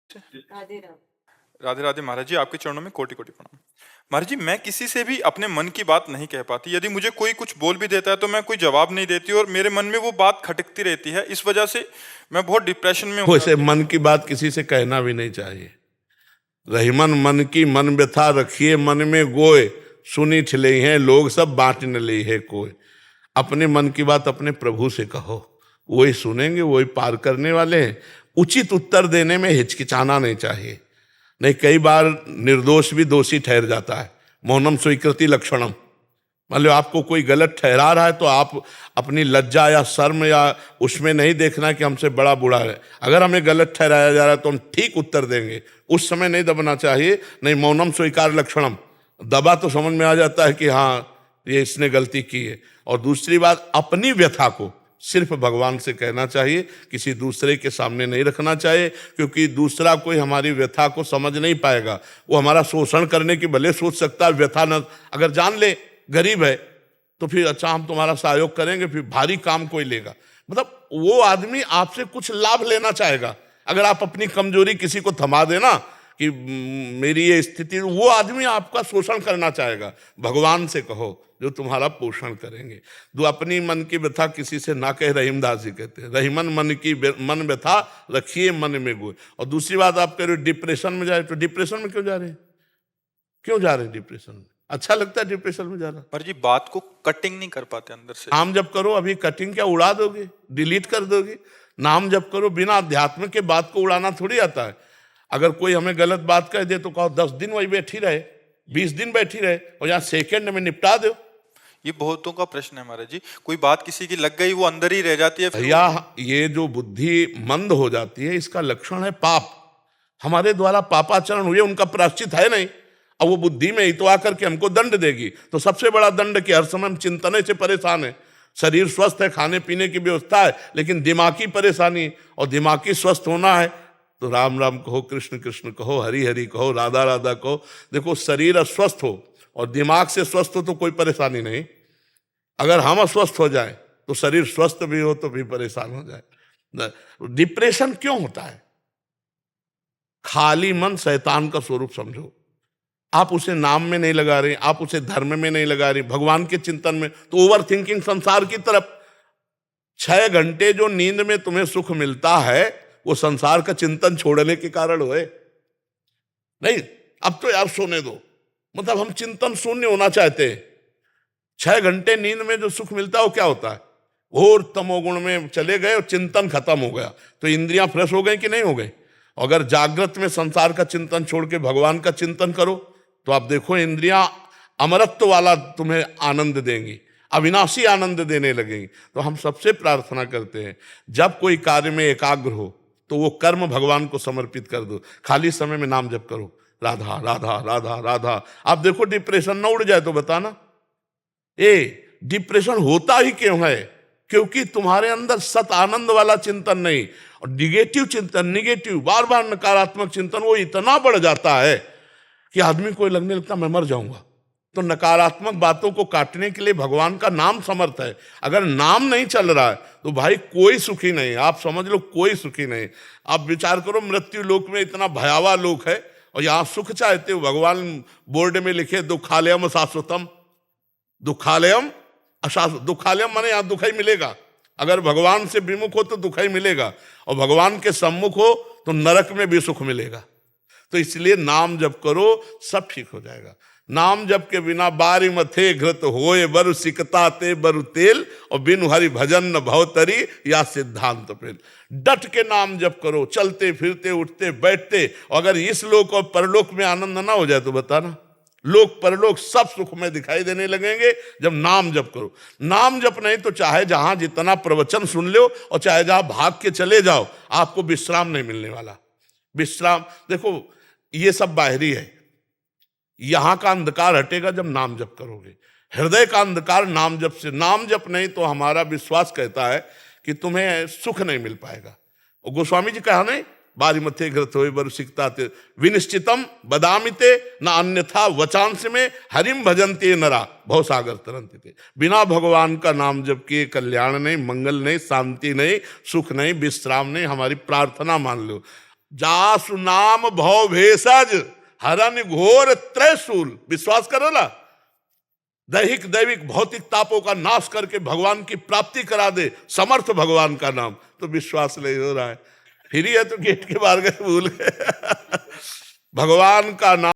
राधे राधे। राधे राधे महाराज जी, आपके चरणों में कोटि कोटि प्रणाम। महाराज जी, मैं किसी से भी अपने मन की बात नहीं कह पाती। यदि मुझे कोई कुछ बोल भी देता है तो मैं कोई जवाब नहीं देती और मेरे मन में वो बात खटकती रहती है। इस वजह से मैं बहुत डिप्रेशन में हूँ। वैसे मन की बात किसी से कहना भी नहीं चाहिए। रहीमन मन की मन व्यथा रखिए मन में गोए, सुनी ठिले हैं लोग सब बांट न ले है कोई। अपने मन की बात अपने प्रभु से कहो, वही सुनेंगे, वही पार करने वाले हैं। उचित उत्तर देने में हिचकिचाना नहीं चाहिए। नहीं, कई बार निर्दोष भी दोषी ठहर जाता है। मौनम स्वीकृति लक्षणम। मान लो आपको कोई गलत ठहरा रहा है तो आप अपनी लज्जा या शर्म या उसमें नहीं देखना कि हमसे बड़ा बुरा है। अगर हमें गलत ठहराया जा रहा है तो हम ठीक उत्तर देंगे, उस समय नहीं दबना चाहिए। नहीं, मौनम स्वीकार लक्षणम। दबा तो समझ में आ जाता है कि हाँ ये इसने गलती की है। और दूसरी बात, अपनी व्यथा को सिर्फ भगवान से कहना चाहिए, किसी दूसरे के सामने नहीं रखना चाहिए, क्योंकि दूसरा कोई हमारी व्यथा को समझ नहीं पाएगा। वो हमारा शोषण करने की भले सोच सकता है, व्यथा न अगर जान ले गरीब है तो फिर अच्छा हम तुम्हारा सहयोग करेंगे, फिर भारी काम कोई लेगा। मतलब वो आदमी आपसे कुछ लाभ लेना चाहेगा। अगर आप अपनी कमजोरी किसी को थमा देना कि मेरी ये स्थिति, वो आदमी आपका शोषण करना चाहेगा। भगवान से कहो जो तुम्हारा पोषण करेंगे। दो, अपनी मन की व्यथा किसी से ना कहे, रहीमदास जी कहते हैं। रहीमन मन की मन व्यथा रखिए मन में गोए। और दूसरी बात, आप कह रहे हो डिप्रेशन में जाए, तो डिप्रेशन में क्यों जा रहे हैं? क्यों जा रहे हैं डिप्रेशन में? अच्छा लगता है डिप्रेशन में जाना? पर जी बात को कटिंग नहीं कर पाते अंदर से। नाम जप करो। अभी कटिंग क्या उड़ा दोगे, डिलीट कर दोगे? नाम जप करो। बिना अध्यात्म के बात को उड़ाना थोड़ी आता है। अगर कोई हमें गलत बात कह दे तो कहो 10 दिन वही बैठी रहे, 20 दिन बैठी रहे, और यहाँ सेकंड में निपटा दो। ये बहुतों का प्रश्न है महाराज जी। कोई बात किसी की लग गई, वो अंदर ही रह जाती है। भैया, ये जो बुद्धि मंद हो जाती है, इसका लक्षण है पाप। हमारे द्वारा पापाचरण हुए, उनका प्रायश्चित है नहीं। अब वो बुद्धि में ही तो आकर के हमको दंड देगी। तो सबसे बड़ा दंड कि हर समय हम चिंतने से परेशान है। शरीर स्वस्थ है, खाने पीने की व्यवस्था है, लेकिन दिमागी परेशानी। और दिमागी स्वस्थ होना है तो राम राम कहो, कृष्ण कृष्ण कहो, हरि हरि कहो, राधा राधा कहो। देखो, शरीर अस्वस्थ हो और दिमाग से स्वस्थ हो तो कोई परेशानी नहीं। अगर हम अस्वस्थ हो जाए तो शरीर स्वस्थ भी हो तो भी परेशान हो जाए। डिप्रेशन क्यों होता है? खाली मन शैतान का स्वरूप समझो। आप उसे नाम में नहीं लगा रहे, आप उसे धर्म में नहीं लगा रहे, भगवान के चिंतन में, तो ओवर थिंकिंग संसार की तरफ। 6 घंटे जो नींद में तुम्हें सुख मिलता है वो संसार का चिंतन छोड़ने के कारण हुए नहीं। अब तो यार सोने दो, मतलब हम चिंतन शून्य होना चाहते हैं। 6 घंटे नींद में जो सुख मिलता है वो क्या होता है? घोर तमोगुण में चले गए और चिंतन खत्म हो गया। तो इंद्रियां फ्रेश हो गई कि नहीं हो गई? अगर जागृत में संसार का चिंतन छोड़ के भगवान का चिंतन करो तो आप देखो, इंद्रियां अमरत्व वाला तुम्हें आनंद देंगी, अविनाशी आनंद देने लगेंगी। तो हम सबसे प्रार्थना करते हैं, जब कोई कार्य में एकाग्र हो तो वो कर्म भगवान को समर्पित कर दो। खाली समय में नाम जप करो, राधा राधा राधा राधा। आप देखो डिप्रेशन न उड़ जाए तो बताना। डिप्रेशन होता ही क्यों है? क्योंकि तुम्हारे अंदर सत आनंद वाला चिंतन नहीं, और निगेटिव चिंतन, निगेटिव बार बार नकारात्मक चिंतन, वो इतना बढ़ जाता है कि आदमी को लगने लगता मैं मर जाऊंगा। तो नकारात्मक बातों को काटने के लिए भगवान का नाम समर्थ है। अगर नाम नहीं चल रहा है तो भाई कोई सुखी नहीं। आप समझ लो, कोई सुखी नहीं। आप विचार करो, मृत्यु लोक में इतना भयावह लोक है और यहाँ सुख चाहते हो। भगवान बोर्ड में लिखे दुखालयम शाश्वतम, दुखालयम अशाश्वत। दुखालयम माने यहाँ दुख ही मिलेगा। अगर भगवान से विमुख हो तो दुख ही मिलेगा, और भगवान के सम्मुख हो तो नरक में भी सुख मिलेगा। तो इसलिए नाम जप करो, सब ठीक हो जाएगा। नाम जप के बिना बारी मथे घृत होए बरु सिकता ते बरु तेल, और बिनु हरि भजन न भवतरी या सिद्धांत पेल। डट के नाम जप करो, चलते फिरते उठते बैठते। अगर इस लोक और परलोक में आनंद ना हो जाए तो बताना, लोक परलोक सब सुख में दिखाई देने लगेंगे जब नाम जप करो। नाम जप नहीं तो चाहे जहां जितना प्रवचन सुन लो और चाहे जहां भाग के चले जाओ, आपको विश्राम नहीं मिलने वाला। विश्राम देखो, ये सब बाहरी है। यहां का अंधकार हटेगा जब नाम जप करोगे। हृदय का अंधकार नाम जप से। नाम जप नहीं तो हमारा विश्वास कहता है कि तुम्हें सुख नहीं मिल पाएगा। और गोस्वामी जी कहा नहीं, बारी मथे घृत होए बरु सिकता ते विनिश्चितम बदामिते न अन्यथा वचांस में हरिम भजनते नरा भवसागर तरंते। बिना भगवान का नाम जप किए कल्याण नहीं, मंगल नहीं, शांति नहीं, सुख नहीं, विश्राम नहीं। हमारी प्रार्थना मान लो, जासु नाम भव भेषज हरन घोर त्रैशूल। विश्वास करो ना, दैहिक दैविक भौतिक तापों का नाश करके भगवान की प्राप्ति करा दे समर्थ भगवान का नाम, तो विश्वास नहीं हो रहा है। फिर है तो गेट के बाहर गए, भूल गए। भगवान का नाम